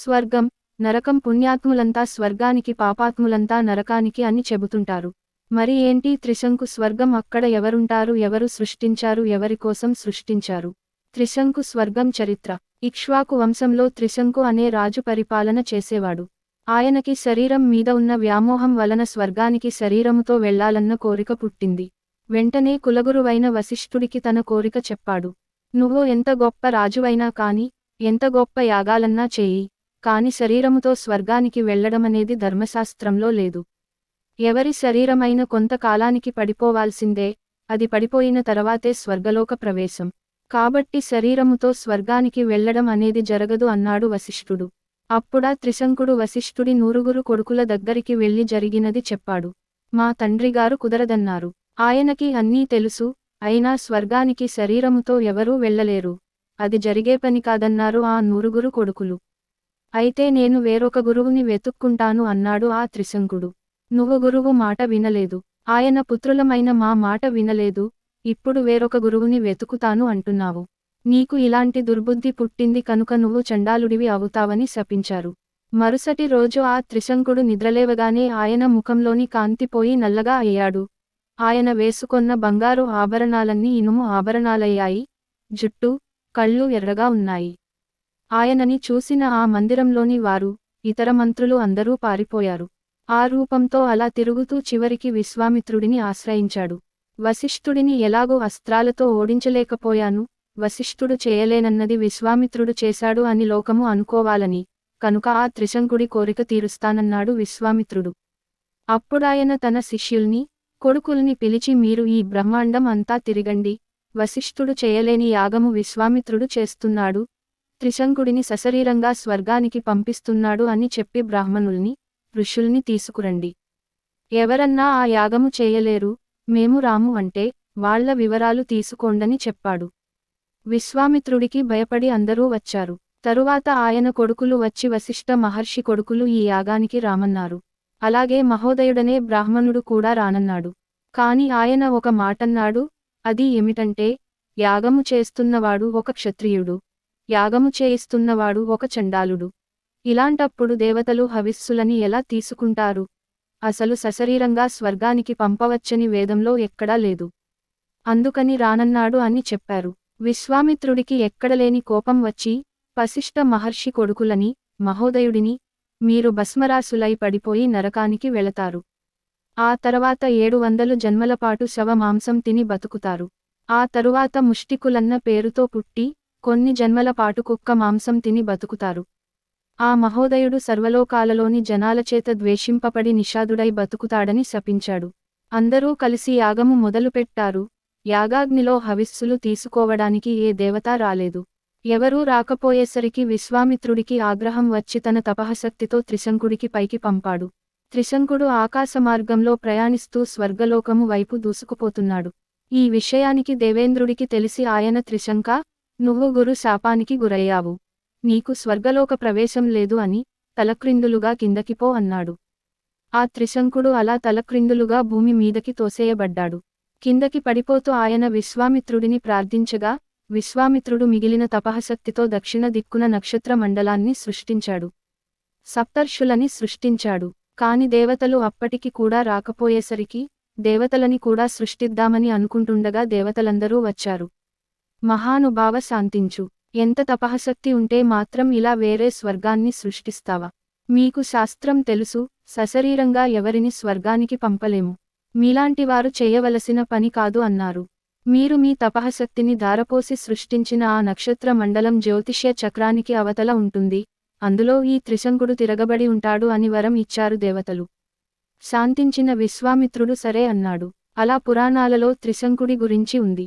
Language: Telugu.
స్వర్గం, నరకం పుణ్యాత్ములంతా స్వర్గానికి పాపాత్ములంతా నరకానికి అని చెబుతుంటారు. మరి ఏంటి త్రిశంకు స్వర్గం? అక్కడ ఎవరుంటారు? ఎవరు సృష్టించారు? ఎవరికోసం సృష్టించారు? త్రిశంకు స్వర్గం చరిత్ర. ఇక్ష్వాకు వంశంలో త్రిశంకు అనే రాజు పరిపాలన చేసేవాడు. ఆయనకి శరీరం మీద ఉన్న వ్యామోహం వలన స్వర్గానికి శరీరముతో వెళ్లాలన్న కోరిక పుట్టింది. వెంటనే కులగురువైన వశిష్ఠుడికి తన కోరిక చెప్పాడు. నువ్వు ఎంత గొప్ప రాజువైనా కాని, ఎంత గొప్ప యాగాలన్నా చేయి, కాని శరీరముతో స్వర్గానికి వెళ్లడమనేది ధర్మశాస్త్రంలో లేదు. ఎవరి శరీరమైన కొంతకాలానికి పడిపోవాల్సిందే, అది పడిపోయిన తర్వాతే స్వర్గలోక ప్రవేశం. కాబట్టి శరీరముతో స్వర్గానికి వెళ్లడం అనేది జరగదు అన్నాడు వశిష్ఠుడు. అప్పుడా త్రిశంకుడు వశిష్ఠుడి 9 కొడుకుల దగ్గరికి వెళ్లి జరిగినది చెప్పాడు. మా తండ్రిగారు కుదరదన్నారు. ఆయనకి అన్నీ తెలుసు, అయినా స్వర్గానికి శరీరముతో ఎవరూ వెళ్లలేరు, అది జరిగే పని కాదన్నారు ఆ 9 కొడుకులు. అయితే నేను వేరొక గురువుని వెతుక్కుంటాను అన్నాడు ఆ త్రిశంకుడు. నువ్వు గురువు మాట వినలేదు, ఆయన పుత్రులమైన మా మాట వినలేదు, ఇప్పుడు వేరొక గురువుని వెతుకుతాను అంటున్నావు. నీకు ఇలాంటి దుర్బుద్ధి పుట్టింది కనుక నువ్వు చండాలుడివి అవుతావని శపించారు. మరుసటి రోజు ఆ త్రిశంకుడు నిద్రలేవగానే ఆయన ముఖంలోని కాంతి పోయి నల్లగా అయ్యాడు. ఆయన వేసుకొన్న బంగారు ఆభరణాలన్నీ ఇనుము ఆభరణాలయ్యాయి. జుట్టు, కళ్ళు ఎర్రగా ఉన్నాయి. ఆయనని చూసిన ఆ మందిరంలోని వారు, ఇతర మంత్రులు అందరూ పారిపోయారు. ఆ రూపంతో అలా తిరుగుతూ చివరికి విశ్వామిత్రుడిని ఆశ్రయించాడు. వశిష్ఠుడిని ఎలాగో అస్త్రాలతో ఓడించలేకపోయాను, వశిష్ఠుడు చేయలేనన్నది విశ్వామిత్రుడు చేశాడు అని లోకము అనుకోవాలని, కనుక ఆ త్రిశంకుడి కోరిక తీరుస్తానన్నాడు విశ్వామిత్రుడు. అప్పుడాయన తన శిష్యుల్ని, కొడుకుల్ని పిలిచి మీరు ఈ బ్రహ్మాండం అంతా తిరగండి, వశిష్ఠుడు చేయలేని యాగము విశ్వామిత్రుడు చేస్తున్నాడు, త్రిశంకుడిని సశరీరంగా స్వర్గానికి పంపిస్తున్నాడు అని చెప్పి బ్రాహ్మణుల్ని, ఋషుల్ని తీసుకురండి. ఎవరన్నా ఆ యాగము చేయలేరు, మేము రాము అంటే, వాళ్ల వివరాలు తీసుకోండని చెప్పాడు. విశ్వామిత్రుడికి భయపడి అందరూ వచ్చారు. తరువాత ఆయన కొడుకులు వచ్చి వశిష్ఠ మహర్షి కొడుకులు ఈ యాగానికి రామన్నారు. అలాగే మహోదయుడనే బ్రాహ్మణుడు కూడా రానన్నాడు. కాని ఆయన ఒక మాటన్నాడు, అది ఏమిటంటే, యాగము చేస్తున్నవాడు ఒక క్షత్రియుడు, యాగము చేయిస్తున్నవాడు ఒక చండాలుడు. ఇలాంటప్పుడు దేవతలు హవిస్సులని ఎలా తీసుకుంటారు? అసలు సశరీరంగా స్వర్గానికి పంపవచ్చని వేదంలో ఎక్కడా లేదు. అందుకని రానన్నాడు అని చెప్పారు. విశ్వామిత్రుడికి ఎక్కడలేని కోపం వచ్చి, వశిష్ఠ మహర్షి కొడుకులని, మహోదయుడిని, మీరు భస్మరాసులై పడిపోయి నరకానికి వెళతారు. ఆ తర్వాత 700 జన్మలపాటు శవ మాంసం తిని బతుకుతారు. ఆ తరువాత ముష్టికులన్న పేరుతో పుట్టి, కొన్ని జన్మలపాటు కుక్క మాంసం తిని బతుకుతారు. ఆ మహోదయుడు సర్వలోకాలలోని జనాలచేత ద్వేషింపబడి నిషాదుడై బతుకుతాడని శపించాడు. అందరూ కలిసి యాగము మొదలుపెట్టారు. యాగాగ్నిలో హవిస్సులు తీసుకోవడానికి ఏ దేవతా రాలేదు. ఎవరూ రాకపోయేసరికి విశ్వామిత్రుడికి ఆగ్రహం వచ్చి తన తపఃశక్తితో త్రిశంకుడికి పైకి పంపాడు. త్రిశంకుడు ఆకాశమార్గంలో ప్రయాణిస్తూ స్వర్గలోకము వైపు దూసుకుపోతున్నాడు. ఈ విషయానికి దేవేంద్రుడికి తెలిసి ఆయన త్రిశంకా, నువ్వు గురు శాపానికి గురయ్యావు, నీకు స్వర్గలోక ప్రవేశం లేదు అని, తలక్రిందులుగా కిందకి పో అన్నాడు. ఆ త్రిశంకుడు అలా తలక్రిందులుగా భూమి మీదకి తోసేయబడ్డాడు. కిందకి పడిపోతూ ఆయన విశ్వామిత్రుడిని ప్రార్థించగా, విశ్వామిత్రుడు మిగిలిన తపఃశక్తితో దక్షిణ దిక్కున నక్షత్ర మండలాన్ని సృష్టించాడు. సప్తర్షులని సృష్టించాడు. కాని దేవతలు అప్పటికి కూడా రాకపోయేసరికి, దేవతలని కూడా సృష్టిద్దామని అనుకుంటుండగా దేవతలందరూ వచ్చారు. మహానుభావ శాంతించు, ఎంత తపఃశక్తి ఉంటే మాత్రం ఇలా వేరే స్వర్గాన్ని సృష్టిస్తావా? మీకు శాస్త్రం తెలుసు, సశరీరంగా ఎవరిని స్వర్గానికి పంపలేము. మీలాంటివారు చేయవలసిన పని కాదు అన్నారు. మీరు మీ తపఃశక్తిని ధారపోసి సృష్టించిన ఆ నక్షత్ర మండలం జ్యోతిష్య చక్రానికి అవతల ఉంటుంది, అందులో ఈ త్రిశంకుడు తిరగబడి ఉంటాడు అని వరం ఇచ్చారు దేవతలు. శాంతించిన విశ్వామిత్రుడు సరే అన్నాడు. అలా పురాణాలలో త్రిశంకుడి గురించి ఉంది.